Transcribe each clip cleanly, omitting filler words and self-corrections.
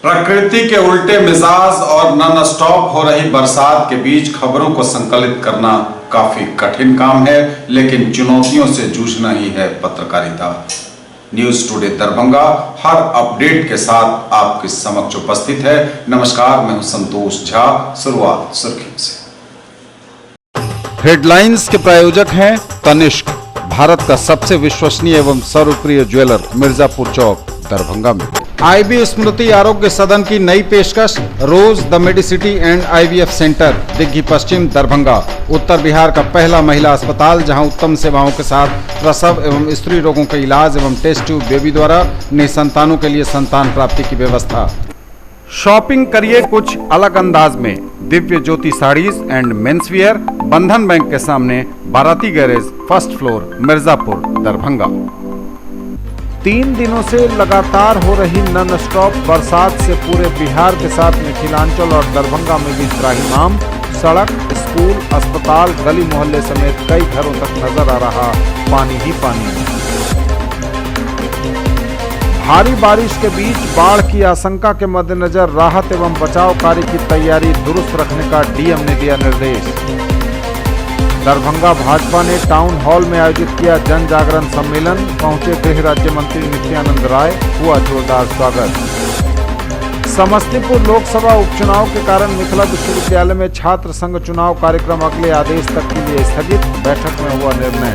प्रकृति के उल्टे मिजाज और नॉन स्टॉप हो रही बरसात के बीच खबरों को संकलित करना काफी कठिन काम है, लेकिन चुनौतियों से जूझना ही है पत्रकारिता। न्यूज टुडे दरभंगा हर अपडेट के साथ आपके समक्ष उपस्थित है। नमस्कार, मैं हूं संतोष झा। शुरुआत सुर्खियों से। हेडलाइंस के प्रायोजक हैं तनिष्क, भारत का सबसे विश्वसनीय एवं सर्वप्रिय ज्वेलर, मिर्जापुर चौक, दरभंगा में। आईबी स्मृति आरोग्य सदन की नई पेशकश, rose the medicity and IVF centre, Digghi Paschim, Darbhanga. उत्तर बिहार का पहला महिला अस्पताल जहां उत्तम सेवाओं के साथ प्रसव एवं स्त्री रोगों के इलाज एवं टेस्ट ट्यूब बेबी द्वारा निसंतानों के लिए संतान प्राप्ति की व्यवस्था। शॉपिंग करिए कुछ अलग अंदाज में, दिव्य ज्योति साड़ीज एंड मेंसवियर, बंधन बैंक के सामने, बाराती garage, first floor, Mirzapur, Darbhanga. 3 दिनों से लगातार हो रही नॉन स्टॉप बरसात से पूरे बिहार के साथ मिथिलांचल और दरभंगा में भी त्राहिमाम। सड़क, स्कूल, अस्पताल, गली मोहल्ले समेत कई घरों तक नजर आ रहा पानी ही पानी। भारी बारिश के बीच बाढ़ की आशंका के मद्देनजर राहत एवं बचाव कार्य की तैयारी दुरुस्त रखने का डीएम ने दिया निर्देश। दरभंगा भाजपा ने टाउन हॉल में आयोजित किया जन जागरण सम्मेलन, पहुंचे गृह राज्य मंत्री नित्यानंद राय, हुआ जोरदार स्वागत। समस्तीपुर लोकसभा उपचुनाव के कारण मिथिला विश्वविद्यालय में छात्र संघ चुनाव कार्यक्रम अगले आदेश तक के लिए स्थगित, बैठक में हुआ निर्णय।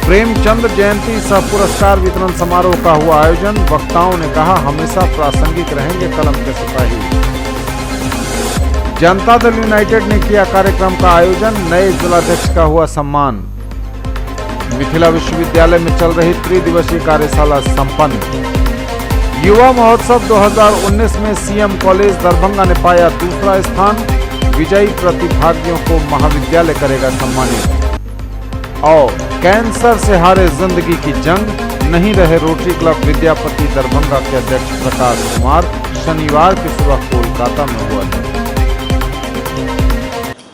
प्रेमचंद जयंती सह पुरस्कार वितरण समारोह का हुआ आयोजन, वक्ताओं ने कहा हमेशा प्रासंगिक रहेंगे कलम के सिपाही। जनता दल यूनाइटेड ने किया कार्यक्रम का आयोजन, नए जिलाध्यक्ष का हुआ सम्मान। मिथिला विश्वविद्यालय में चल रही त्रिदिवसीय कार्यशाला संपन्न। युवा महोत्सव 2019 में सीएम कॉलेज दरभंगा ने पाया दूसरा स्थान, विजयी प्रतिभागियों को महाविद्यालय करेगा सम्मानित। और कैंसर से हारे जिंदगी की जंग, नहीं रहे रोटरी क्लब विद्यापति दरभंगा के अध्यक्ष प्रकाश कुमार, शनिवार की सुबह कोलकाता में हुआ है।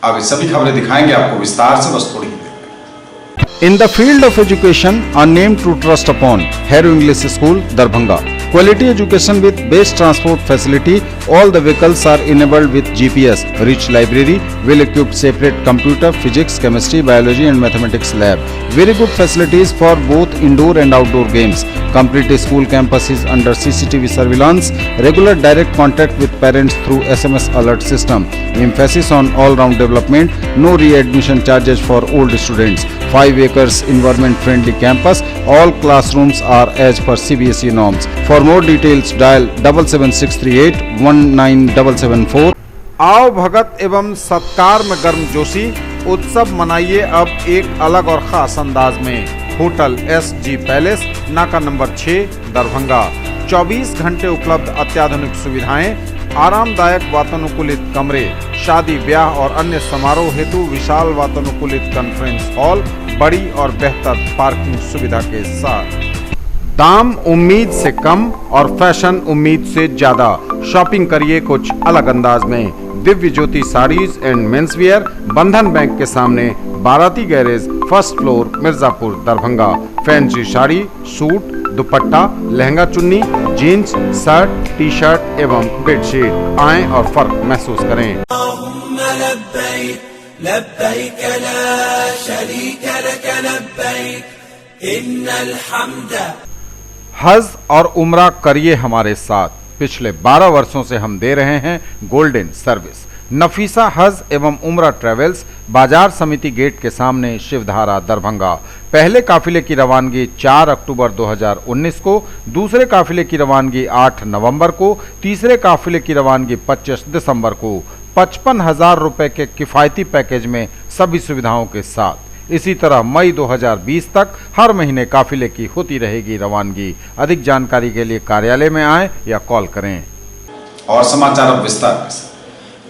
अब ये सभी खबरें दिखाएंगे आपको विस्तार से, बस थोड़ी ही देर में। In the field of education, a name to trust upon, Hero English School, Darbhanga. Quality education with best transport facility. All the vehicles are enabled with GPS. Rich library, well-equipped separate computer, physics, chemistry, biology and mathematics lab. Very good facilities for both indoor and outdoor games. Complete school campus is under CCTV surveillance. Regular direct contact with parents through SMS alert system. Emphasis on all-round development. No readmission charges for old students. 5 acres environment-friendly campus. All classrooms are as per CBSE norms. For more details, dial 77638 19774. आओ भगत एवं सत्कार में गर्मजोशी, उत्सव मनाइए अब एक अलग और खास अंदाज में। होटल SG पैलेस, नाका नंबर 6, दरभंगा। 24 घंटे उपलब्ध अत्याधुनिक सुविधाएं, आरामदायक वातानुकूलित कमरे, शादी ब्याह और अन्य समारोह हेतु विशाल वातानुकूलित कॉन्फ्रेंस हॉल, बड़ी और बेहतर पार्किंग सुविधा के साथ। दाम उम्मीद से कम और फैशन उम्मीद से ज्यादा, शॉपिंग करिए कुछ अलग अंदाज में। दिव्य ज्योति साड़ीज एंड मेंसवियर, बंधन बैंक के सामने, बाराती garage, first floor, Mirzapur, Darbhanga. Fancy sari, suit, दुपट्टा, लहंगा चुन्नी, जीन्स, शर्ट, टी शर्ट एवं बेडशीट। आएं और फर्क महसूस करें। हज और उम्रा करिए हमारे साथ। पिछले 12 वर्षों से हम दे रहे हैं गोल्डन सर्विस। नफीसा हज एवं उम्रा ट्रेवल्स, बाजार समिति गेट के सामने, शिवधारा, दरभंगा। पहले काफिले की रवानगी 4 अक्टूबर 2019 को, दूसरे काफिले की रवानगी 8 नवंबर को, तीसरे काफिले की रवानगी 25 दिसंबर को। 55,000 रुपए के किफायती पैकेज में सभी सुविधाओं के साथ। इसी तरह मई 2020 तक हर महीने काफिले की होती रहेगी रवानगी। अधिक जानकारी के लिए कार्यालय में आएं या कॉल करें। और समाचार अब विस्तार से।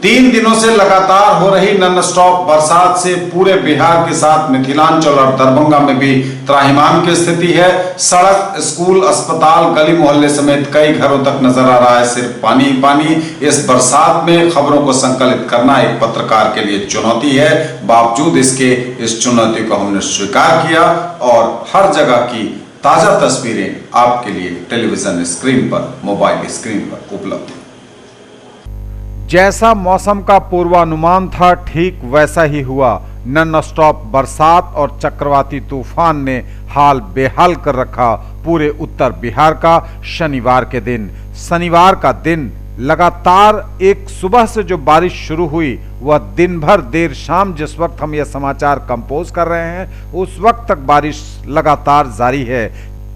3 दिनों से लगातार हो रही नॉन स्टॉप बरसात से पूरे बिहार के साथ मिथिलांचल और दरभंगा में भी त्राहिमाम की स्थिति है। सड़क, स्कूल, अस्पताल, गली मोहल्ले समेत कई घरों तक नजर आ रहा है सिर्फ पानी ही पानी। इस बरसात में खबरों को संकलित करना एक पत्रकार के लिए चुनौती है। बावजूद इसके इस चुनौती को हमने स्वीकार किया और हर जगह की ताजा तस्वीरें आपके लिए टेलीविजन स्क्रीन पर, मोबाइल स्क्रीन पर उपलब्ध। जैसा मौसम का पूर्वानुमान था ठीक वैसा ही हुआ। नॉन स्टॉप बरसात और चक्रवाती तूफान ने हाल बेहाल कर रखा पूरे उत्तर बिहार का। शनिवार का दिन लगातार एक सुबह से जो बारिश शुरू हुई वह दिन भर देर शाम, जिस वक्त हम यह समाचार कंपोज कर रहे हैं उस वक्त तक बारिश लगातार जारी है।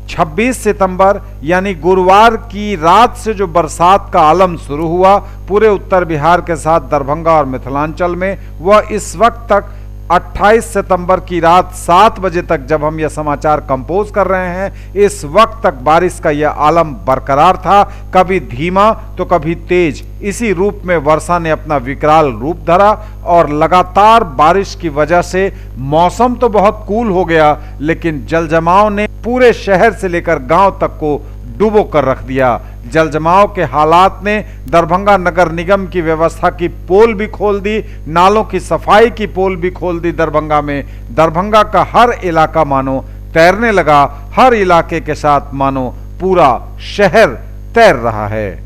26 सितंबर यानी गुरुवार की रात से जो बरसात का आलम शुरू हुआ पूरे उत्तर बिहार के साथ दरभंगा और मिथिलांचल में, वह इस वक्त तक 28 सितंबर की रात 7 बजे तक, जब हम यह समाचार कंपोज कर रहे हैं, इस वक्त तक बारिश का यह आलम बरकरार था। कभी धीमा तो कभी तेज, इसी रूप में वर्षा ने अपना विकराल रूप धरा और लगातार बारिश की वजह से मौसम तो बहुत कूल हो गया, लेकिन जलजमाव ने पूरे शहर से लेकर गांव तक को डुबो कर रख दिया। जलजमाव के हालात ने दरभंगा नगर निगम की व्यवस्था की पोल भी खोल दी, नालों की सफाई की पोल भी खोल दी। दरभंगा का हर इलाका मानो तैरने लगा, हर इलाके के साथ मानो पूरा शहर तैर रहा है।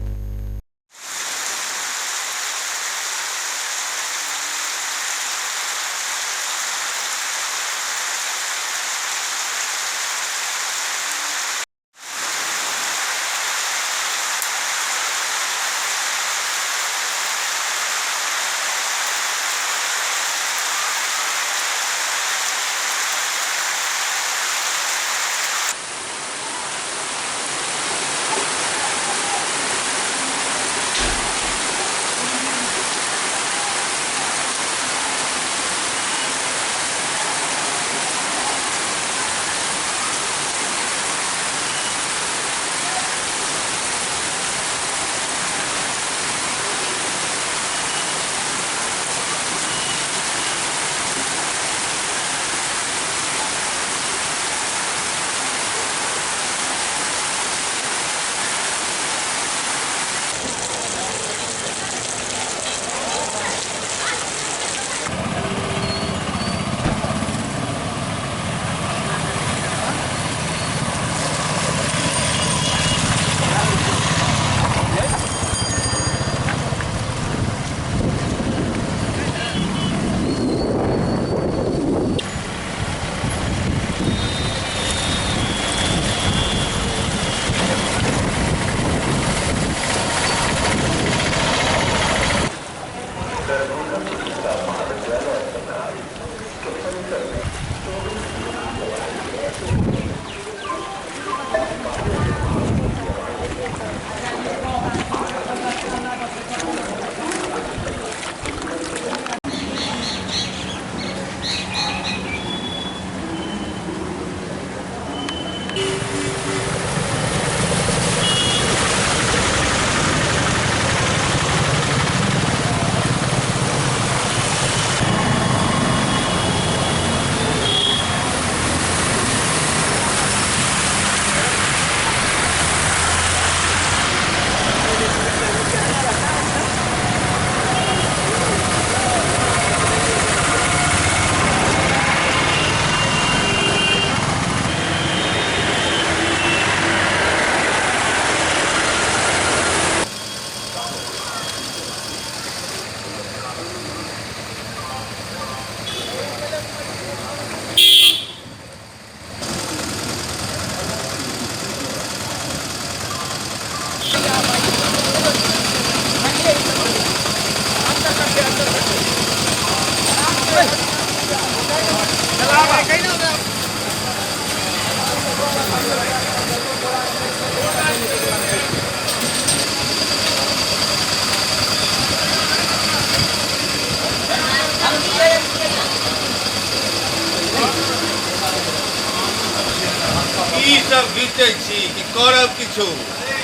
ई सब गीते छी कि करब किछु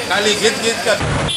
खाली गीत गीत कर।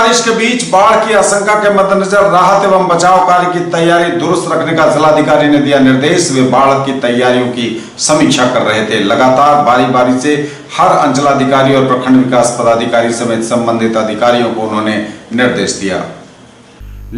बारिश के बीच बाढ़ की आशंका के मद्देनजर राहत एवं बचाव कार्य की तैयारी दुरुस्त रखने का जिलाधिकारी ने दिया निर्देश। वे बाढ़ की तैयारियों की समीक्षा कर रहे थे। लगातार बारी बारी से हर अंचलाधिकारी और प्रखंड विकास पदाधिकारी समेत संबंधित अधिकारियों को उन्होंने निर्देश दिया।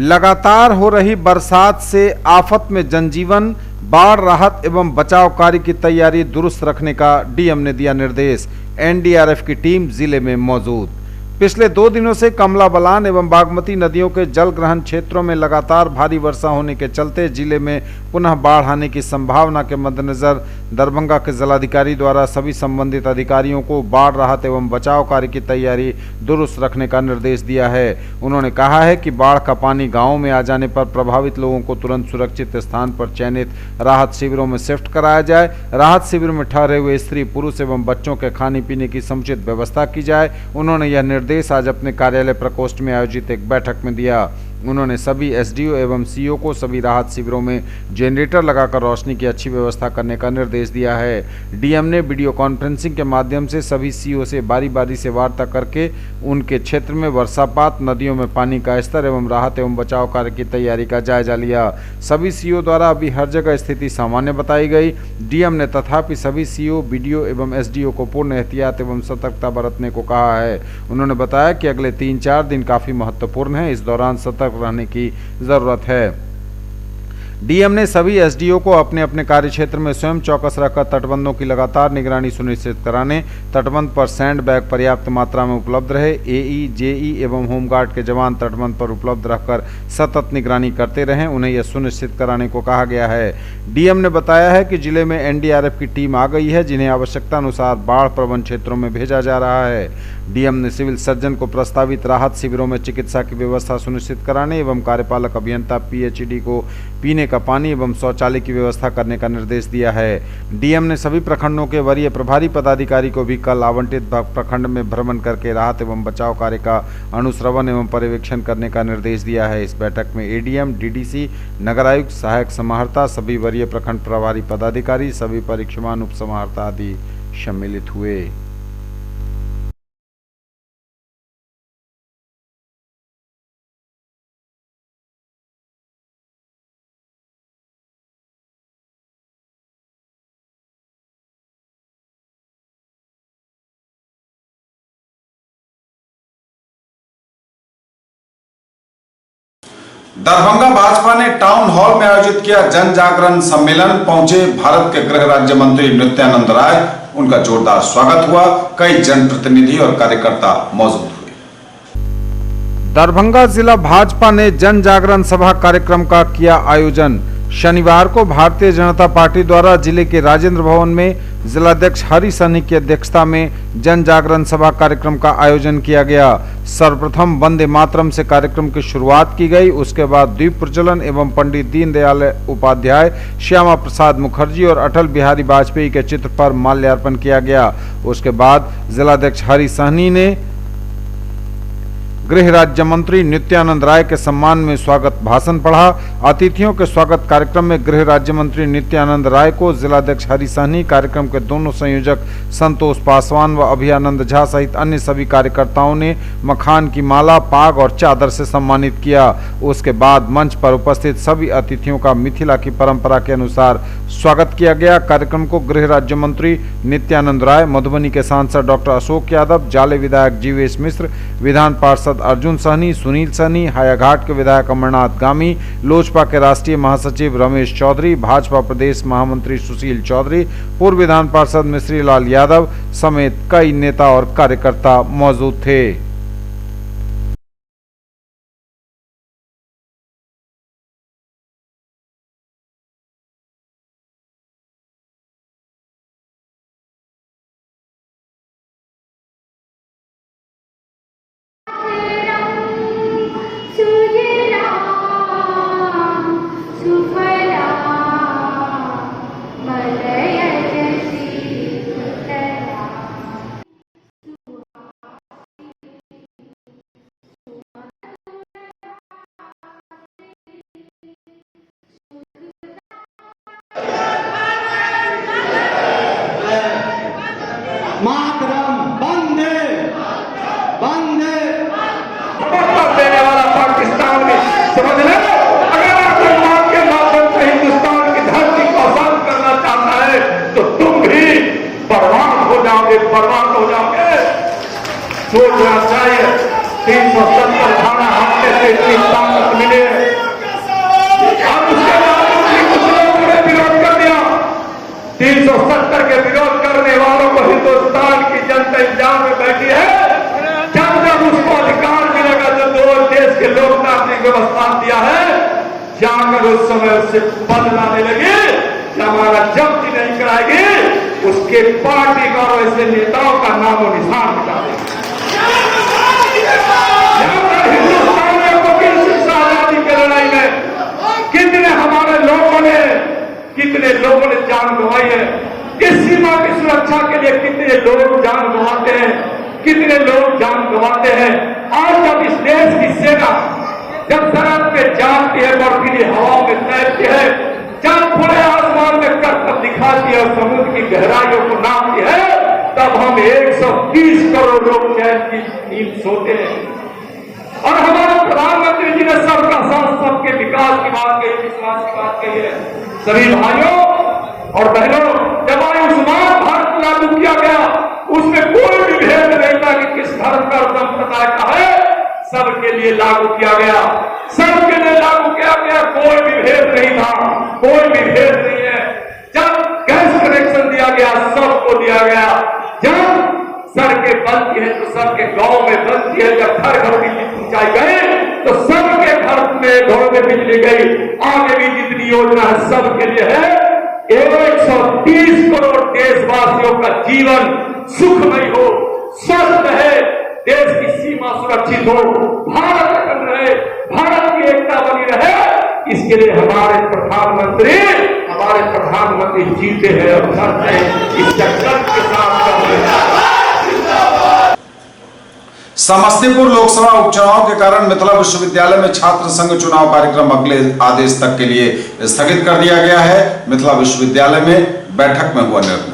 लगातार हो रही बरसात से आफत में जनजीवन, बाढ़ राहत एवं बचाव कार्य की तैयारी दुरुस्त रखने का डीएम ने दिया निर्देश। एनडीआरएफ की टीम जिले में मौजूद। पिछले 2 दिनों से कमला बलान एवं बागमती नदियों के जल ग्रहण क्षेत्रों में लगातार भारी वर्षा होने के चलते जिले में पुनः बाढ़ आने की संभावना के मद्देनजर दरभंगा के जिलाधिकारी द्वारा सभी संबंधित अधिकारियों को बाढ़ राहत एवं बचाव कार्य की तैयारी दुरुस्त रखने का निर्देश दिया है। उन्होंने कहा है कि बाढ़ का पानी गाँव में आ जाने पर प्रभावित लोगों को तुरंत सुरक्षित स्थान पर चयनित राहत शिविरों में शिफ्ट कराया जाए। राहत शिविर में ठहरे हुए स्त्री, पुरुष एवं बच्चों के खाने पीने की समुचित व्यवस्था की जाए। उन्होंने यह निर्देश आज अपने कार्यालय प्रकोष्ठ में आयोजित एक बैठक में दिया। उन्होंने सभी एसडीओ एवं सीओ को सभी राहत शिविरों में जनरेटर लगाकर रोशनी की अच्छी व्यवस्था करने का निर्देश दिया है। डीएम ने वीडियो कॉन्फ्रेंसिंग के माध्यम से सभी सीओ से बारी बारी से वार्ता करके उनके क्षेत्र में वर्षापात, नदियों में पानी का स्तर एवं राहत एवं बचाव कार्य की तैयारी का जायजा लिया। सभी सीओ द्वारा अभी हर जगह स्थिति सामान्य बताई गई। डीएम ने तथापि सभी सीओ, बीडीओ एवं एसडीओ को पूर्ण एहतियात एवं सतर्कता बरतने को कहा है। उन्होंने बताया कि अगले 3-4 दिन काफी महत्वपूर्ण है, इस दौरान सतर्क रहने की जरूरत है। डीएम ने सभी एसडीओ को अपने अपने कार्यक्षेत्र में स्वयं चौकस रहकर तटबंधों की लगातार निगरानी सुनिश्चित कराने, तटबंध पर सैंड बैग पर्याप्त मात्रा में उपलब्ध रहे। एई, जेई एवं होमगार्ड के जवान तटबंध पर उपलब्ध रहकर सतत निगरानी करते रहें, उन्हें यह सुनिश्चित कराने को कहा गया है। डीएम ने बताया है कि जिले में एनडीआरएफ की टीम आ गई है, जिन्हें आवश्यकता अनुसार बाढ़ प्रवण क्षेत्रों में भेजा जा रहा है। डीएम ने सिविल सर्जन को प्रस्तावित राहत शिविरों में चिकित्सा की व्यवस्था सुनिश्चित कराने एवं कार्यपालक अभियंता पीएचईडी को पीने का पानी एवं शौचालय की व्यवस्था करने का निर्देश दिया है। डीएम ने सभी प्रखंडों के वरीय प्रभारी पदाधिकारी को भी कल आवंटित प्रखंड में भ्रमण करके राहत एवं बचाव कार्य का अनुश्रवण एवं पर्यवेक्षण करने का निर्देश दिया है। इस बैठक में एडीएम, डीडीसी, नगर आयुक्त, सहायक समाहर्ता, सभी वरीय प्रखंड प्रभारी पदाधिकारी, सभी परीक्षमान उप समाहर्ता आदि सम्मिलित हुए। दरभंगा भाजपा ने टाउन हॉल में आयोजित किया जन जागरण सम्मेलन। पहुंचे भारत के गृह राज्य मंत्री नित्यानंद राय, उनका जोरदार स्वागत हुआ। कई जनप्रतिनिधि और कार्यकर्ता मौजूद हुए। दरभंगा जिला भाजपा ने जन जागरण सभा कार्यक्रम का किया आयोजन। शनिवार को भारतीय जनता पार्टी द्वारा जिले के राजेंद्र भवन में जिलाध्यक्ष हरि सहनी की अध्यक्षता में जन जागरण सभा कार्यक्रम का आयोजन किया गया। सर्वप्रथम वंदे मातरम से कार्यक्रम की शुरुआत की गई। उसके बाद द्वीप प्रज्वलन एवं पंडित दीनदयाल उपाध्याय, श्यामा प्रसाद मुखर्जी और अटल बिहारी वाजपेयी के चित्र पर माल्यार्पण किया गया। उसके बाद जिलाध्यक्ष हरि सहनी ने गृह राज्य मंत्री नित्यानंद राय के सम्मान में स्वागत भाषण पढ़ा। अतिथियों के स्वागत कार्यक्रम में गृह राज्य मंत्री नित्यानंद राय को जिलाध्यक्ष हरि सहनी, कार्यक्रम के दोनों संयोजक संतोष पासवान व अभियानंद झा सहित अन्य सभी कार्यकर्ताओं ने मखान की माला, पाग और चादर से सम्मानित किया। उसके बाद मंच पर उपस्थित सभी अतिथियों का मिथिला की परंपरा के अनुसार स्वागत किया गया। कार्यक्रम को गृह राज्य मंत्री नित्यानंद राय, मधुबनी के सांसद डॉक्टर अशोक यादव, जाले विधायक जीवेश मिश्र, विधान पार्षद अर्जुन सहनी, सुनील सहनी, हायाघाट के विधायक अमरनाथ गामी, लोजपा के राष्ट्रीय महासचिव रमेश चौधरी, भाजपा प्रदेश महामंत्री सुशील चौधरी, पूर्व विधान पार्षद मिश्री लाल यादव समेत कई नेता और कार्यकर्ता मौजूद थे। समझ ले, अगर आतंकवाद के माध्यम से हिंदुस्तान की धरती को आजाद करना चाहता है तो तुम भी बर्बाद हो जाओगे, बर्बाद हो जाओगे। सोचना चाहिए। 370 धारा हटने से इतनी ताकत मिले और उसके बावजूद भी कुछ लोगों ने विरोध कर दिया। 370 के विरोध करने वालों को हिंदुस्तान की जनता इंतजार में बैठी है। जब जब उसको अधिकार मिलेगा जो दो देश के लोकतांत्रिक व्यवस्था दिया है, जाकर उस समय उससे बदला ले लगी, हमारा जब्ती नहीं कराएगी, उसके पार्टी का और ऐसे नेताओं का नामो निशान मिटा देगी। हिंदुस्तान में वकील शिक्षा आजादी की लड़ाई में कितने हमारे लोगों ने, कितने लोगों ने जान गंवाई है। इस सीमा की सुरक्षा के लिए कितने लोग जान गंवाते हैं, कितने लोग जान गंवाते हैं। आज जब इस देश की सेना जब सरहद पे जाती है, बर्फीली हवाओं में तैरती है, जब खुले आसमान में करतब दिखाती है और समुद्र की गहराइयों को नापती है, तब हम 130 करोड़ लोग चैन की नींद सोते हैं। और हमारे प्रधानमंत्री जी ने सबका साथ, सबके विकास की बात कही, विश्वास की बात कही है। सभी भाइयों और बहनों, जब आयुष्मान भारत लागू किया गया, उसमें कोई भी भेद नहीं था कि किस धर्म का, संप्रदाय का है, सबके लिए लागू किया गया, सबके लिए लागू किया गया। कोई भी भेद नहीं था, कोई भी भेद नहीं है। जब गैस कनेक्शन दिया गया, सबको दिया गया। जब सड़कें बनती है तो सबके गांव में बनती है। जब घर घर बिजली पहुंचाई गई तो सबके घर में घरों में बिजली गई। आगे भी जितनी योजना है सबके लिए है। 130 करोड़ देशवासियों का जीवन सुखमय हो, स्वस्थ रहे, देश की सीमा सुरक्षित हो, भारत अखंड रहे, भारत की एकता बनी रहे, इसके लिए हमारे प्रधानमंत्री जीते हैं और करते हैं। इस संकल्प के साथ समस्तीपुर लोकसभा उपचुनाव के कारण मिथिला विश्वविद्यालय में छात्र संघ चुनाव कार्यक्रम अगले आदेश तक के लिए स्थगित कर दिया गया है। मिथिला विश्वविद्यालय में बैठक में हुआ निर्णय।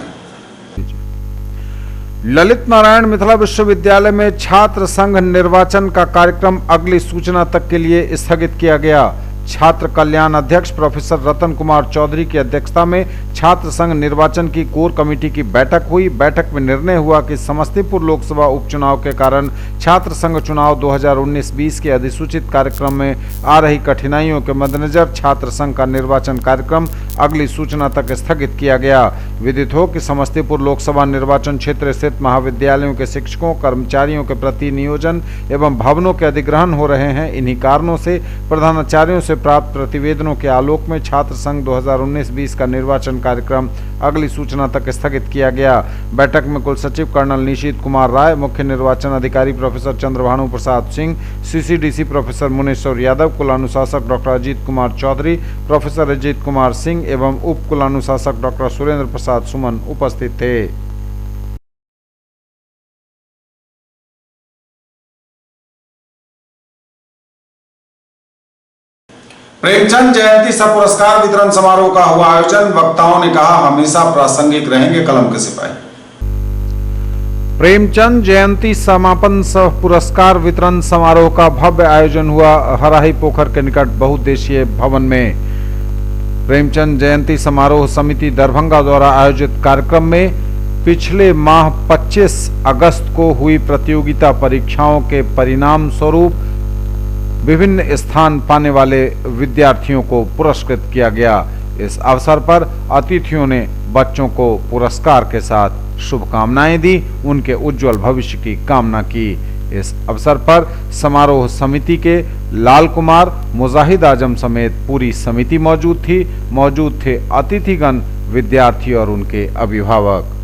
ललित नारायण मिथिला विश्वविद्यालय में छात्र संघ निर्वाचन का कार्यक्रम अगली सूचना तक के लिए स्थगित किया गया। छात्र कल्याण अध्यक्ष प्रोफेसर रतन कुमार चौधरी की अध्यक्षता में छात्र संघ निर्वाचन की कोर कमेटी की बैठक हुई। बैठक में निर्णय हुआ कि समस्तीपुर लोकसभा उपचुनाव के कारण छात्र संघ चुनाव 2019-20 के अधिसूचित कार्यक्रम में आ रही कठिनाइयों के मद्देनजर छात्र संघ का निर्वाचन कार्यक्रम अगली सूचना तक स्थगित किया गया। विदित हो कि समस्तीपुर लोकसभा निर्वाचन क्षेत्र स्थित महाविद्यालयों के शिक्षकों, कर्मचारियों के प्रति नियोजन एवं भवनों के अधिग्रहण हो रहे हैं। इन्हीं कारणों से प्रधानाचार्यों से प्राप्त प्रतिवेदनों के आलोक में छात्र संघ 2019-20 का निर्वाचन कार्यक्रम अगली सूचना तक स्थगित किया गया। बैठक में कुल सचिव कर्नल निशीत कुमार राय, मुख्य निर्वाचन अधिकारी professor Chandrabhanu Prasad Singh, CCDC professor Muneshwar Yadav, कुलानुशासक डॉक्टर अजीत कुमार चौधरी, प्रोफेसर अजीत कुमार सिंह एवं उप कुलानुशासक डॉक्टर सुरेंद्र प्रसाद सुमन उपस्थित थे। प्रेमचंद जयंती सह पुरस्कार वितरण समारोह का हुआ आयोजन। वक्ताओं ने कहा, हमेशा प्रासंगिक रहेंगे कलम के सिपाही। प्रेमचंद जयंती समापन सह पुरस्कार वितरण समारोह का भव्य आयोजन हुआ हराही पोखर के निकट बहुउद्देशीय भवन में। प्रेमचंद जयंती समारोह समिति दरभंगा द्वारा आयोजित कार्यक्रम में पिछले माह 25 अगस्त को हुई प्रतियोगिता परीक्षाओं के परिणाम स्वरूप विभिन्न स्थान पाने वाले विद्यार्थियों को पुरस्कृत किया गया। इस अवसर पर अतिथियों ने बच्चों को पुरस्कार के साथ शुभकामनाएं दी, उनके उज्जवल भविष्य की कामना की। इस अवसर पर समारोह समिति के लाल कुमार, मुजाहिद आजम समेत पूरी समिति मौजूद थी। मौजूद थे अतिथिगण, विद्यार्थी और उनके अभिभावक।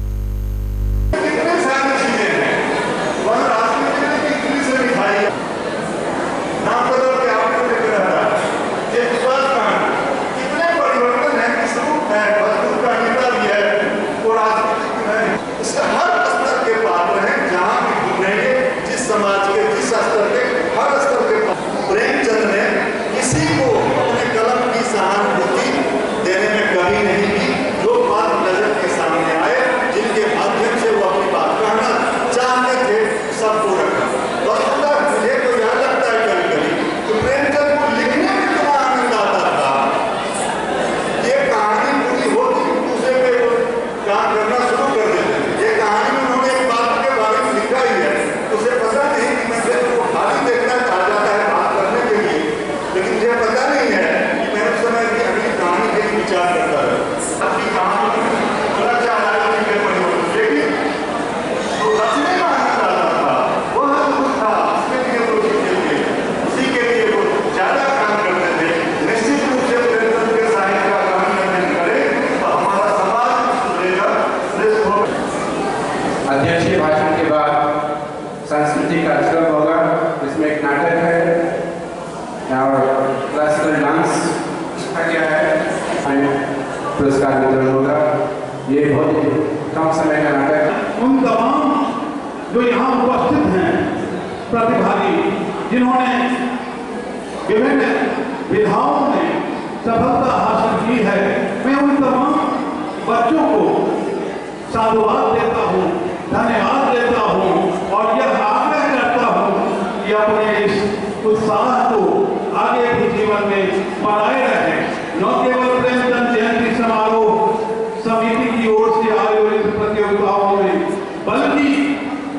अध्यक्षीय भाषण के बाद सांस्कृतिक कार्यक्रम होगा, जिसमें एक नाटक है और क्लासिकल डांस रखा गया है, पुरस्कार वितरण होगा। ये बहुत ही कम समय का नाटक है। उन तमाम जो यहाँ उपस्थित हैं प्रतिभागी, जिन्होंने विभिन्न विधाओं में सफलता हासिल की है, मैं उन तमाम बच्चों को साधुवाद देता हूँ, धन्यवाद देता हूँ और यह आग्रह करता हूँ कि अपने इस उत्साह को आगे भी जीवन में बनाए रखें। न केवल प्रेमचंद जयंती समारोह समिति की ओर से आयोजित प्रतियोगिताओं में, बल्कि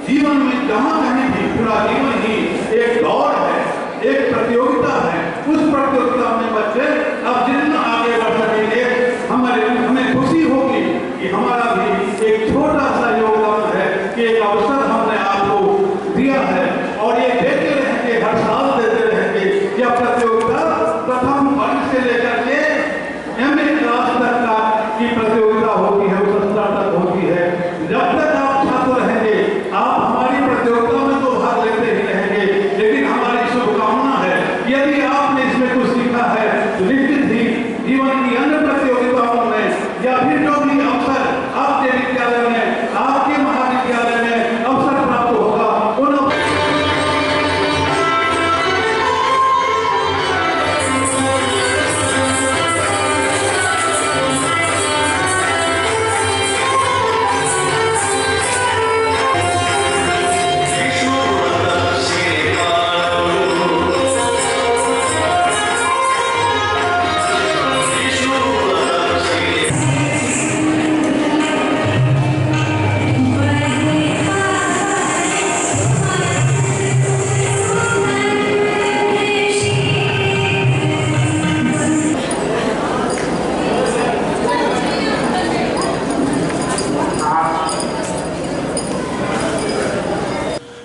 जीवन में जहाँ कहीं भी पूरा जीवन ही एक दौड़ है, एक प्रतियोगिता है। उस प्रतियोगिता में बच्चे अब जितना आगे बढ़ सकेंगे, हमें खुशी होगी कि हमारा भी एक छोटा सा योगदान है कि एक अवसर हमने आपको दिया है और ये देते रहेंगे, हर साल देते रहेंगे। यह प्रतियोगिता प्रथम वर्ग से लेकर के एमए क्लास तक का की प्रतियोगिता होती है, उस स्तर तक होती है। जब तक आप छात्र रहेंगे, आप हमारी प्रतियोगिता में तो भाग लेते ही रहेंगे, लेकिन हमारी शुभकामना है यदि आपने इसमें कुछ सीखा है तो निश्चित ही जीवन की अन्य प्रतियोगिताओं में या फिर जो भी अवसर आपके विद्यालय में, आपके महाविद्यालय में अवसर प्राप्त होगा, उन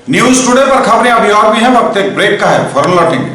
न्यूज टुडे पर खबरें अभी और भी हैं, वक्त एक ब्रेक का है, फौरन लौटेंगे।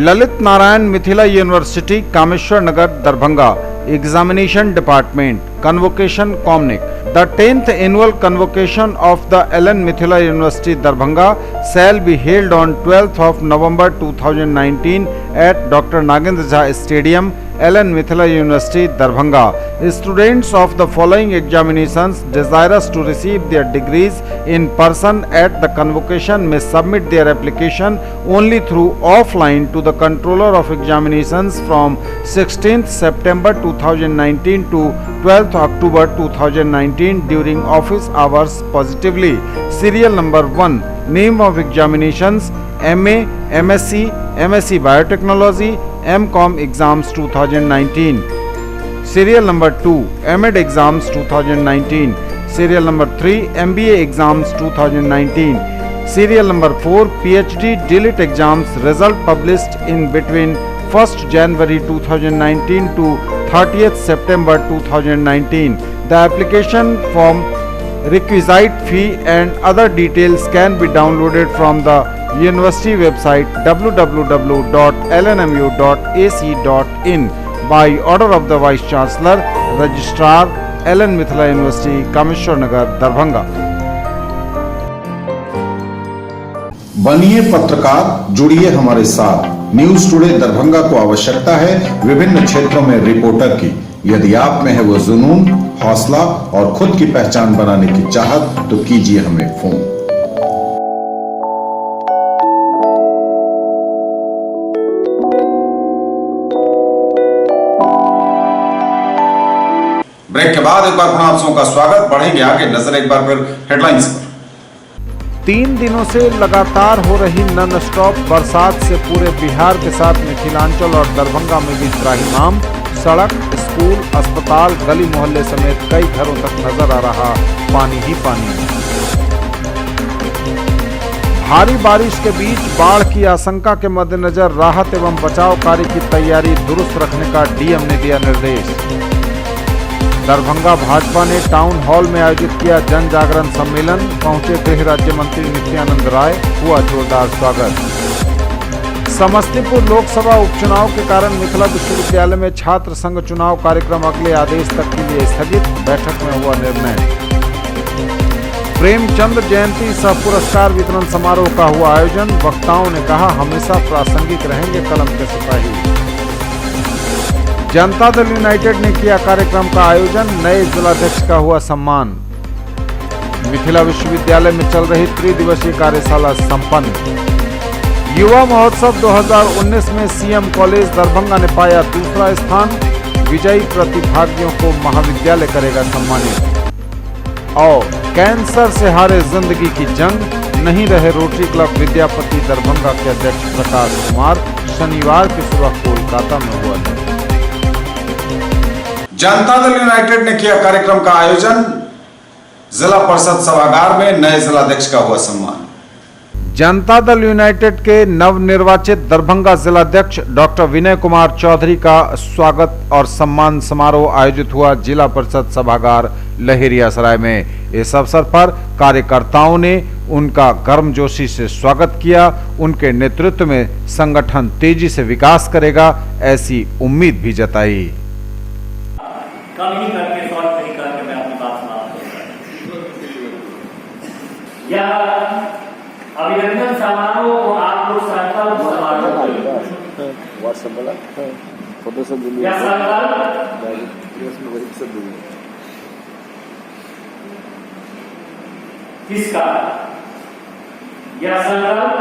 Lalit Narayan Mithila university Kameshwar Nagar Darbhanga examination department convocation communique The 10th annual convocation of the Ellen Mithila University Darbhanga shall be held on 12th of November 2019 at Dr. Nagendra Jha Stadium, Ellen Mithila University Darbhanga. Students of the following examinations desirous to receive their degrees in person at the convocation may submit their application only through offline to the Controller of Examinations from 16th September 2019 to 12th October 2019 during office hours positively. Serial number 1, name of examinations MA, MSc, MSc Biotechnology, MCom exams 2019. Serial number 2, MEd exams 2019. Serial number 3, MBA exams 2019. Serial number 4, PhD DLIT exams result published in between 1st January 2019 to 30th September 2019. The application form, requisite fee and other details can be downloaded from the university website www.lnmu.ac.in by order of the Vice Chancellor, Registrar, Ellen Mithila University, Kameshwar Nagar, Darbhanga. बनिए पत्रकार, जुड़िए हमारे साथ। News today Darbhanga को आवश्यकता है विभिन्न क्षेत्रों में रिपोर्टर की। यदि आप में है वो जुनून, हौसला और खुद की पहचान बनाने की चाहत, तो कीजिए हमें फोन। ब्रेक के बाद एक बार पुनः आप सबका का स्वागत। बढ़ेंगे आगे, नजर एक बार फिर हेडलाइंस पर। 3 दिनों से लगातार हो रही नॉन स्टॉप बरसात से पूरे बिहार के साथ मिथिलांचल और दरभंगा में भी त्राहिमाम। सड़क, स्कूल, अस्पताल, गली मोहल्ले समेत कई घरों तक नजर आ रहा पानी ही पानी। भारी बारिश के बीच बाढ़ की आशंका के मद्देनजर राहत एवं बचाव कार्य की तैयारी दुरुस्त रखने का डीएम ने दिया निर्देश। दरभंगा भाजपा ने टाउन हॉल में आयोजित किया जन जागरण सम्मेलन। पहुंचे गृह राज्य मंत्री नित्यानंद राय, हुआ जोरदार स्वागत। समस्तीपुर लोकसभा उपचुनाव के कारण मिथिला विश्वविद्यालय में छात्र संघ चुनाव कार्यक्रम अगले आदेश तक के लिए स्थगित। बैठक में हुआ निर्णय। प्रेमचंद जयंती सह पुरस्कार वितरण समारोह का हुआ आयोजन। वक्ताओं ने कहा, हमेशा प्रासंगिक रहेंगे कलम के सिपाही। जनता दल यूनाइटेड ने किया कार्यक्रम का आयोजन। नए जिलाध्यक्ष का हुआ सम्मान। मिथिला विश्वविद्यालय में चल रही त्रिदिवसीय कार्यशाला संपन्न। युवा महोत्सव 2019 में सीएम कॉलेज दरभंगा ने पाया दूसरा स्थान। विजयी प्रतिभागियों को महाविद्यालय करेगा सम्मानित। और कैंसर से हारे जिंदगी की जंग, नहीं रहे रोटरी क्लब विद्यापति दरभंगा के अध्यक्ष प्रकाश कुमार। शनिवार की सुबह कोलकाता में हुआ है। जनता दल यूनाइटेड ने किया कार्यक्रम का आयोजन। जिला परिषद सभागार में नए जिलाध्यक्ष का हुआ सम्मान। जनता दल यूनाइटेड के नवनिर्वाचित दरभंगा जिलाध्यक्ष डॉक्टर विनय कुमार चौधरी का स्वागत और सम्मान समारोह आयोजित हुआ जिला परिषद सभागार लहेरियासराय में। इस अवसर पर कार्यकर्ताओं ने उनका गर्मजोशी से स्वागत किया। उनके नेतृत्व में संगठन तेजी से विकास करेगा, ऐसी उम्मीद भी जताई। कम ही करके शॉर्ट नहीं करके मैं अपनी बात समाप्त या अभिनंदन समारोह को आप लोग संकल्प समारोह किसका यह संकल्प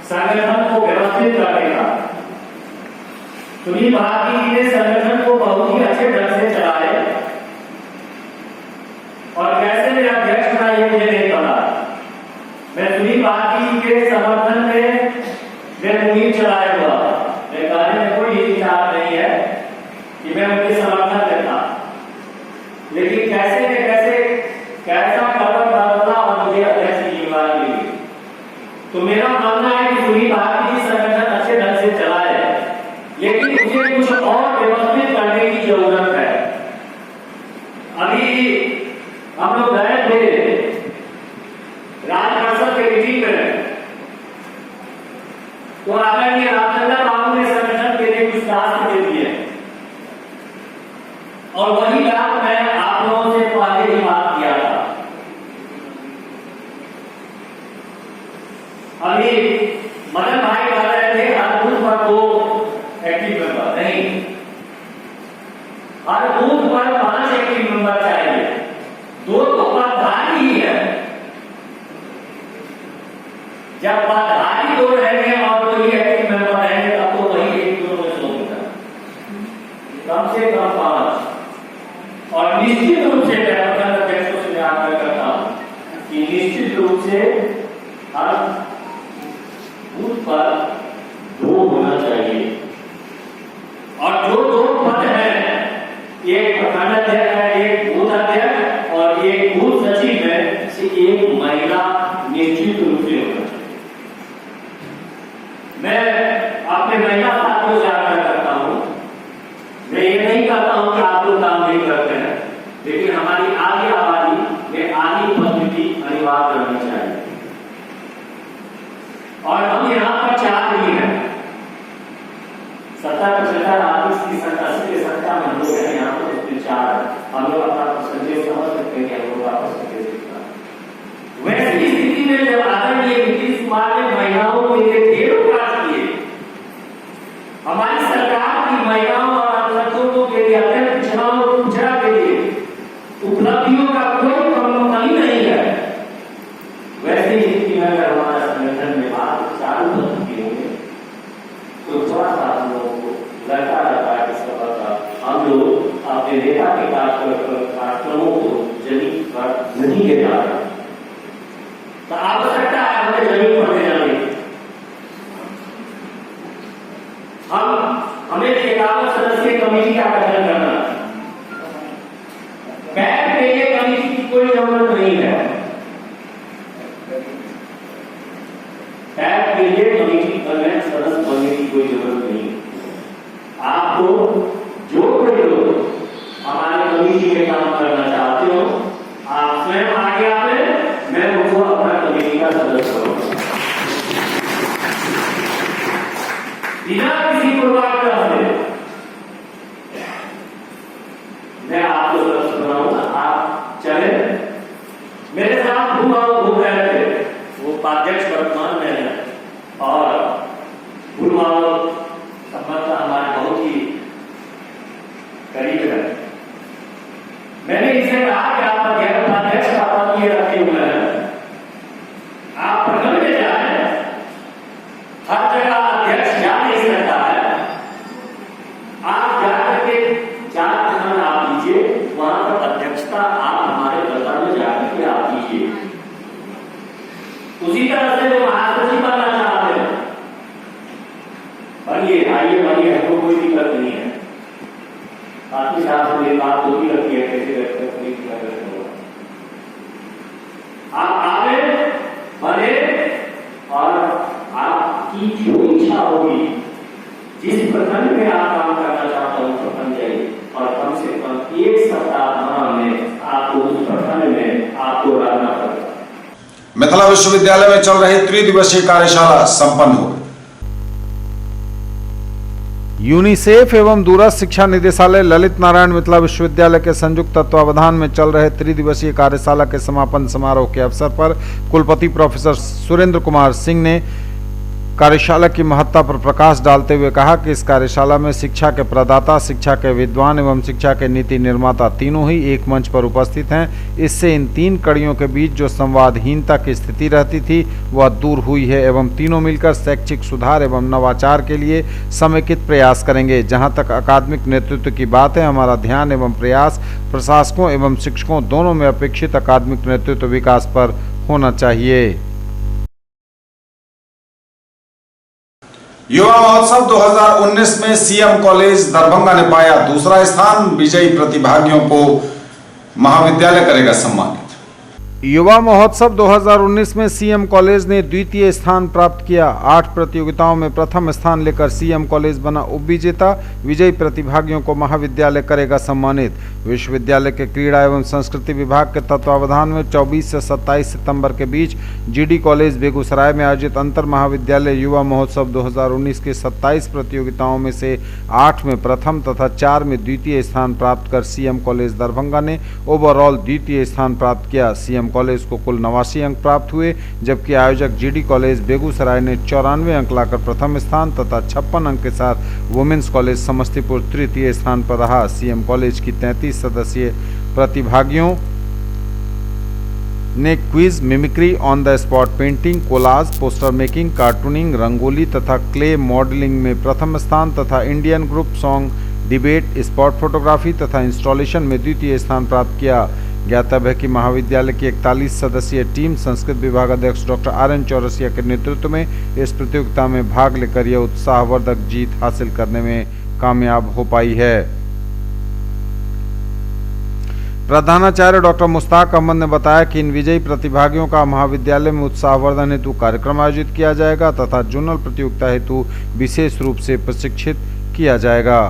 संगठन को व्यवस्थित करेगा। सुनील भारती जी ने संगठन को बहुत ही अच्छे ढंग से चलाए और कैसे मेरा अध्यक्ष बना ये मुझे नहीं पता। मैं सुनील भारती जी के समर्थन में मैं मुहिम चलाया हुआ। मैं कहने में कोई हिचकिचाहट नहीं है कि मैं उनके समर्थन करता, लेकिन कैसे न कैसा कदम बदला और मुझे अध्यक्ष की जिम्मेदारी मिली। तो मेरा मानना है कि सुनील भारती जी संगठन अच्छे ढंग से चलाए, लेकिन मुझे कुछ और व्यवस्थित करने की जरूरत है। अभी हम लोग गए थे राजपरिषद के मीटिंग में, तो आदरणीय रामचंद्र बाबू ने संगठन के लिए कुछ टास्क दे दिए और वही बात मैं आप लोगों से पहले ही बात किया था। अभी मदन भाई कह रहे थे हर बूथ पर 2 एक्टिव मेंबर नहीं, हर बूथ पर 5 एक्टिव मेंबर चाहिए। 2 तो पदधारी ही है। जब पदधारी 2 रहेंगे और कोई एक्टिव मेंबर रहेंगे तब तो वही 1-2 में 100 होगा, कम से कम 5। और निश्चित रूप से अध्यक्षों से आग्रह करता हूं कि निश्चित रूप से हर बूथ पर 2 होना चाहिए। और जो 2 पद हैं, एक प्रखंड अध्यक्ष है, एक बूथ अध्यक्ष और एक बूथ सचिव है, से एक महिला निश्चित रूप से होना चाहिए। मैं अपने महिला साथियों से आग्रह करता हूं, मैं ये नहीं कहता हूं कि आप लोग काम नहीं करते हैं, लेकिन हमारी आगे आबादी में आधी उपस्थिति अनिवार्य रहनी चाहिए। और हम यहाँ पर 4 ही हैं। 70-75 आदमी की संख्या में हम लोग हैं यहाँ पर, उसमें 4 है। हम लोग अपना संदेश समझ सकते हैं कि हम लोग आपस में कैसे करना। वैसी स्थिति में जब आदरणीय नीतीश कुमार ने महिलाओं के लिए ढेरों प्रयास किए, हमारी सरकार की महिलाओं और अल्पसंख्यकों के लिए, अत्यंत पिछड़ा के लिए उपलब्धियों का कोई कमी नहीं है। वैसी स्थिति में अगर हमारा संगठन में बात चालू होती होंगे तो थोड़ा सा हम लोगों को लगता रहता है कि हम लोग अपने नेता के कार्यक्रमों को जमीन पर नहीं ले जा रहे। तो आवश्यकता है हमें जमीन पर ले जाने की। हमें 51 सदस्यीय कमेटी का गठन करना है। बैठ के लिए कमेटी की कोई जरूरत नहीं है। बैठ के लिए कमेटी करने सदस्य बनने की कोई जरूरत नहीं है। आपको जो कोई लोग हमारे कमेटी में करना चाहती हूँ। आप स्वयं आगे आए, मैं उनको अपना कमेटी का सदस्य करूँगा। बिना किसी पूर्वाग्रह से मैं आपको सदस्य बनाऊंगा। आप चले, मेरे साथ घूम रहे थे वो उपाध्यक्ष वर्तमान में है और गुरुवार संबंध हमारे बहुत ही करीब है। मैंने इसे कहा कि आप अध्यक्ष का पद ये रखे हुए हैं, आप प्रखंड में जाए, हर जगह अध्यक्ष जा नहीं सकता है, आप जाकर के 4 प्रखंड आप लीजिए, वहां पर अध्यक्षता आप हमारे प्रखंड में जाकर के आप लीजिए। उसी तरह से जो महासचिव बनना चाहते हैं बनिए, आइए बनिए, हमको कोई दिक्कत नहीं है। आपके साथ मेरी बात होती रहती है, कैसे आप आवे बने और आपकी जो इच्छा होगी, जिस प्रखंड में आप काम करना चाहते हो प्रखंड जाइए और कम से कम 1 सप्ताह में आपको उस प्रखंड में आपको रहना पड़ेगा। मिथिला विश्वविद्यालय में चल रही त्रिदिवसीय कार्यशाला संपन्न हो गई। यूनिसेफ एवं दूरस्थ शिक्षा निदेशालय ललित नारायण मिथिला विश्वविद्यालय के संयुक्त तत्वावधान में चल रहे त्रिदिवसीय कार्यशाला के समापन समारोह के अवसर पर कुलपति प्रोफेसर सुरेंद्र कुमार सिंह ने कार्यशाला की महत्ता पर प्रकाश डालते हुए कहा कि इस कार्यशाला में शिक्षा के प्रदाता, शिक्षा के विद्वान एवं शिक्षा के नीति निर्माता तीनों ही एक मंच पर उपस्थित हैं। इससे इन 3 कड़ियों के बीच जो संवादहीनता की स्थिति रहती थी वह दूर हुई है एवं तीनों मिलकर शैक्षिक सुधार एवं नवाचार के लिए समेकित प्रयास करेंगे। जहां तक अकादमिक नेतृत्व की बात है, हमारा ध्यान एवं प्रयास प्रशासकों एवं शिक्षकों दोनों में अपेक्षित अकादमिक नेतृत्व विकास पर होना चाहिए। युवा महोत्सव 2019 में सीएम कॉलेज दरभंगा ने पाया दूसरा स्थान। विजयी प्रतिभागियों को महाविद्यालय करेगा सम्मानित। युवा महोत्सव 2019 में सीएम कॉलेज ने द्वितीय स्थान प्राप्त किया। 8 प्रतियोगिताओं में प्रथम स्थान लेकर सीएम कॉलेज बना उपविजेता। विजयी प्रतिभागियों को महाविद्यालय करेगा सम्मानित। विश्वविद्यालय के क्रीड़ा एवं संस्कृति विभाग के तत्वावधान में 24 से 27 सितंबर के बीच जीडी कॉलेज बेगूसराय में आयोजित अंतर महाविद्यालय युवा महोत्सव 2019 के 27 प्रतियोगिताओं में से 8 में प्रथम तथा 4 में द्वितीय स्थान प्राप्त कर सीएम कॉलेज दरभंगा ने ओवरऑल द्वितीय स्थान प्राप्त किया। सीएम कॉलेज को कुल 89 अंक प्राप्त हुए, जबकि आयोजक जीडी कॉलेज बेगूसराय ने 94 अंक लाकर प्रथम स्थान तथा 56 अंक के साथ वुमेन्स कॉलेज समस्तीपुर तृतीय स्थान पर रहा। सीएम कॉलेज की 33 सदस्यीय प्रतिभागियों ने quiz, mimicry, on the spot painting, collage, poster making, cartooning, rangoli तथा क्ले मॉडलिंग में प्रथम स्थान तथा Indian group song, debate, spot photography तथा इंस्टॉलेशन में द्वितीय स्थान प्राप्त किया। ज्ञातव्य है कि महाविद्यालय की 41 सदस्यीय टीम संस्कृत विभाग अध्यक्ष डॉक्टर RN चौरसिया के नेतृत्व में इस प्रतियोगिता में भाग लेकर यह उत्साहवर्धक जीत हासिल करने में कामयाब हो पाई है। प्रधानाचार्य डॉक्टर मुश्ताक अहमद ने बताया कि इन विजयी प्रतिभागियों का महाविद्यालय में उत्साहवर्धन हेतु कार्यक्रम आयोजित किया जाएगा तथा जोनल प्रतियोगिता हेतु विशेष रूप से प्रशिक्षित किया जाएगा।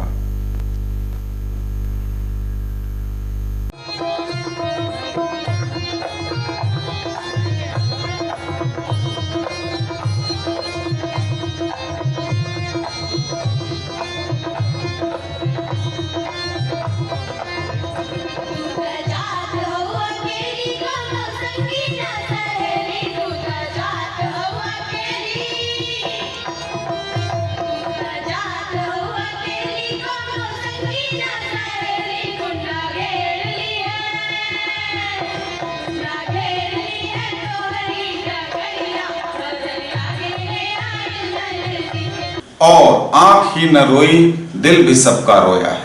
और आंख ही न रोई दिल भी सबका रोया है।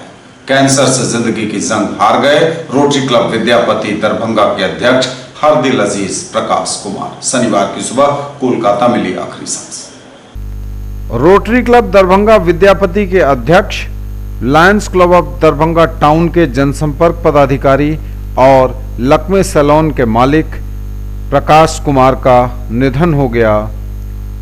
कैंसर से जिंदगी की जंग हार गए रोटरी क्लब विद्यापति दरभंगा के अध्यक्ष हरदिल अजीज प्रकाश कुमार। शनिवार की सुबह कोलकाता में ली आखिरी सांस। रोटरी क्लब दरभंगा विद्यापति के अध्यक्ष, Lions club of Darbhanga town के जनसंपर्क पदाधिकारी और लक्मे सैलून के मालिक प्रकाश कुमार का निधन हो गया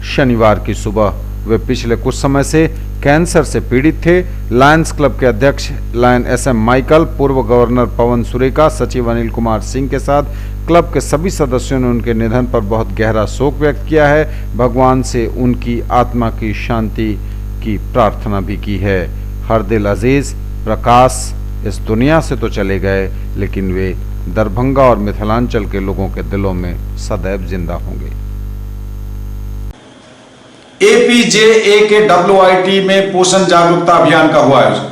शनिवार की सुबह। वे पिछले कुछ समय से कैंसर से पीड़ित थे। लायंस क्लब के अध्यक्ष लायन SM माइकल, पूर्व गवर्नर पवन सुरेका, सचिव अनिल कुमार सिंह के साथ क्लब के सभी सदस्यों ने उनके निधन पर बहुत गहरा शोक व्यक्त किया है। भगवान से उनकी आत्मा की शांति की प्रार्थना भी की है। हर दिल अजीज प्रकाश इस दुनिया से तो चले गए, लेकिन वे दरभंगा और मिथिलांचल के लोगों के दिलों में सदैव जिंदा होंगे। APJKWIT में पोषण जागरूकता अभियान का हुआ आयोजन।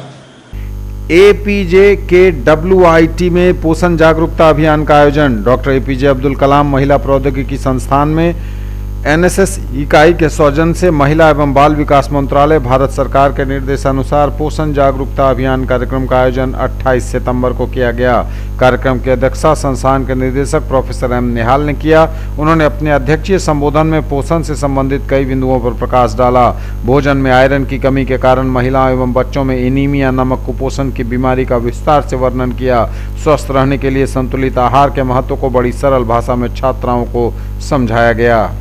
APJKWIT में पोषण जागरूकता अभियान का आयोजन डॉक्टर APJ अब्दुल कलाम महिला प्रौद्योगिकी संस्थान में NSS इकाई के सौजन्य से महिला एवं बाल विकास मंत्रालय भारत सरकार के निर्देशानुसार पोषण जागरूकता अभियान कार्यक्रम का आयोजन 28 सितंबर को किया गया। कार्यक्रम की अध्यक्षता संस्थान के निदेशक प्रोफेसर M निहाल ने किया। उन्होंने अपने अध्यक्षीय संबोधन में पोषण से संबंधित कई बिंदुओं पर प्रकाश डाला। भोजन में आयरन की कमी के कारण महिलाओं एवं बच्चों में एनीमिया नामक कुपोषण की बीमारी का विस्तार से वर्णन किया। स्वस्थ रहने के लिए संतुलित आहार के महत्व को बड़ी सरल भाषा में छात्राओं को समझाया गया।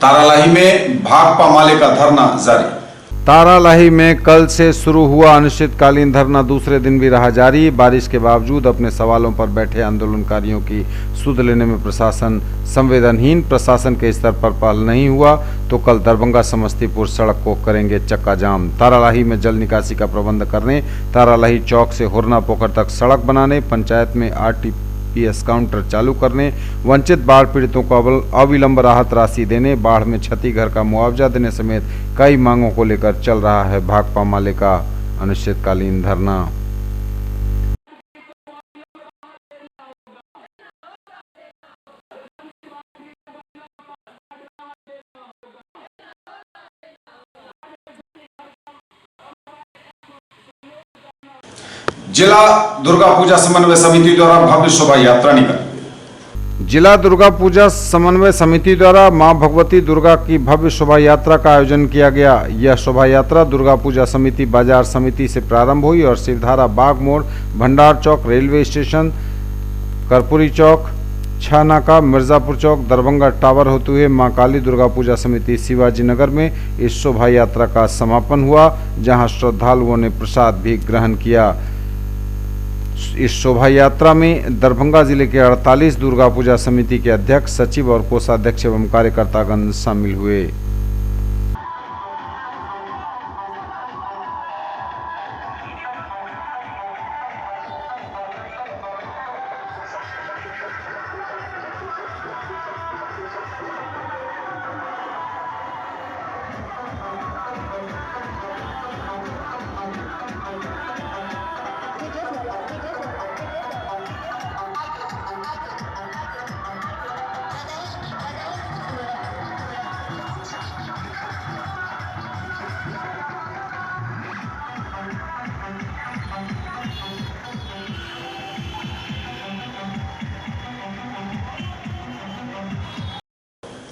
तारालाही में भाकपा माले का धरना जारी। तारालाही में कल से शुरू हुआ अनिश्चितकालीन धरना दूसरे दिन भी रहा जारी। बारिश के बावजूद अपने सवालों पर बैठे आंदोलनकारियों की सुध लेने में प्रशासन संवेदनहीन। प्रशासन के स्तर पर पहल नहीं हुआ तो कल दरभंगा समस्तीपुर सड़क को करेंगे चक्का जाम। तारालाही में जल निकासी का प्रबंध करने, तारालाही चौक से हुरना पोखर तक सड़क बनाने, पंचायत में RTPS काउंटर चालू करने, वंचित बाढ़ पीड़ितों को अविलंब राहत राशि देने, बाढ़ में क्षति घर का मुआवजा देने समेत कई मांगों को लेकर चल रहा है भाकपा माले का अनिश्चितकालीन धरना। जिला दुर्गा पूजा समन्वय समिति द्वारा भव्य शोभा यात्रा निकली। जिला दुर्गा पूजा समन्वय समिति द्वारा मां भगवती दुर्गा की भव्य शोभा यात्रा का आयोजन किया गया। यह शोभा यात्रा दुर्गा पूजा समिति बाजार समिति से प्रारंभ हुई और शिवधारा बाग मोड़, भंडार चौक, रेलवे स्टेशन, कर्पूरी चौक, छानाका, मिर्जापुर चौक, दरभंगा टावर होते हुए मां काली दुर्गा पूजा समिति शिवाजी नगर में इस शोभा यात्रा का समापन हुआ, जहां श्रद्धालुओं ने प्रसाद भी ग्रहण किया। इस शोभा यात्रा में दरभंगा जिले के 48 दुर्गा पूजा समिति के अध्यक्ष, सचिव और कोषाध्यक्ष एवं कार्यकर्तागण शामिल हुए।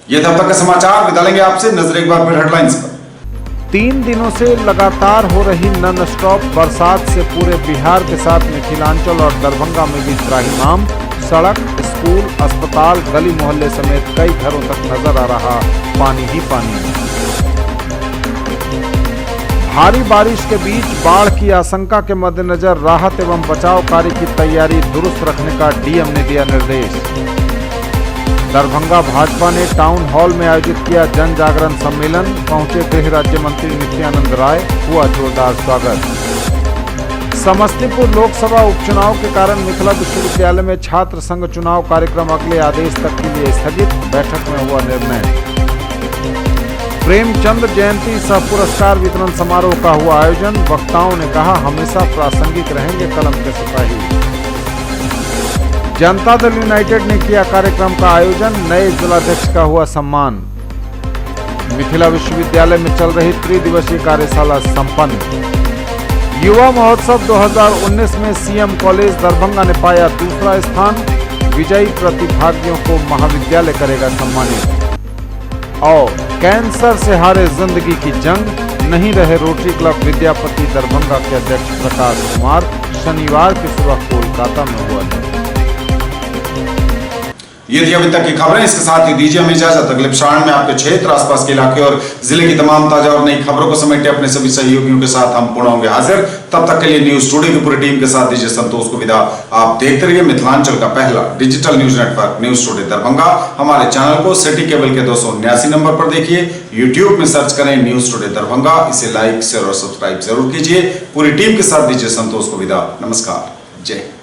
ये था अब तक के समाचार। विदा लेंगे आपसे, नजर एक बार फिर हेडलाइंस पर। 3 दिनों से लगातार हो रही नॉन स्टॉप बरसात से पूरे बिहार के साथ मिथिलांचल और दरभंगा में भी त्राहिमाम। सड़क, स्कूल, अस्पताल, गली मोहल्ले समेत कई घरों तक नजर आ रहा पानी ही पानी। भारी बारिश के बीच बाढ़ की आशंका के मद्देनजर राहत एवं बचाव कार्य की तैयारी दुरुस्त रखने का डीएम ने दिया निर्देश। दरभंगा भाजपा ने टाउन हॉल में आयोजित किया जन जागरण सम्मेलन। पहुंचे गृह राज्य मंत्री नित्यानंद राय, हुआ जोरदार स्वागत। समस्तीपुर लोकसभा उपचुनाव के कारण मिथिला विश्वविद्यालय में छात्र संघ चुनाव कार्यक्रम अगले आदेश तक के लिए स्थगित। बैठक में हुआ निर्णय। प्रेमचंद जयंती सह पुरस्कार वितरण समारोह का हुआ आयोजन। वक्ताओं ने कहा, हमेशा प्रासंगिक रहेंगे कलम के सिपाही। जनता दल यूनाइटेड ने किया कार्यक्रम का आयोजन। नए जिलाध्यक्ष का हुआ सम्मान। मिथिला विश्वविद्यालय में चल रही त्रिदिवसीय कार्यशाला संपन्न। युवा महोत्सव 2019 में सीएम कॉलेज दरभंगा ने पाया दूसरा स्थान। विजयी प्रतिभागियों को महाविद्यालय करेगा सम्मानित। और कैंसर से हारे जिंदगी की जंग, नहीं रहे रोटरी क्लब विद्यापति दरभंगा के अध्यक्ष प्रकाश कुमार। शनिवार की सुबह कोलकाता में हुआ। ये थी अभी तक की खबरें। इसके साथ ही दीजिए हमें इजाजत। अगले प्रसारण में आपके क्षेत्र, आसपास के इलाके और जिले की तमाम ताजा और नई खबरों को समेटे अपने सभी सहयोगियों के साथ हम पुनः होंगे हाजिर। तब तक के लिए न्यूज टुडे की पूरी टीम के साथ दीजिए संतोष को विदा। आप देखते रहिए मिथिलांचल का पहला digital news network news today Darbhanga. हमारे चैनल को सिटी केबल के 279 नंबर पर देखिए। यूट्यूब में सर्च करें न्यूज टुडे दरभंगा। इसे लाइक, शेयर और सब्सक्राइब जरूर कीजिए। पूरी टीम के साथ दीजिए संतोष को विदा। नमस्कार, जय हिंद।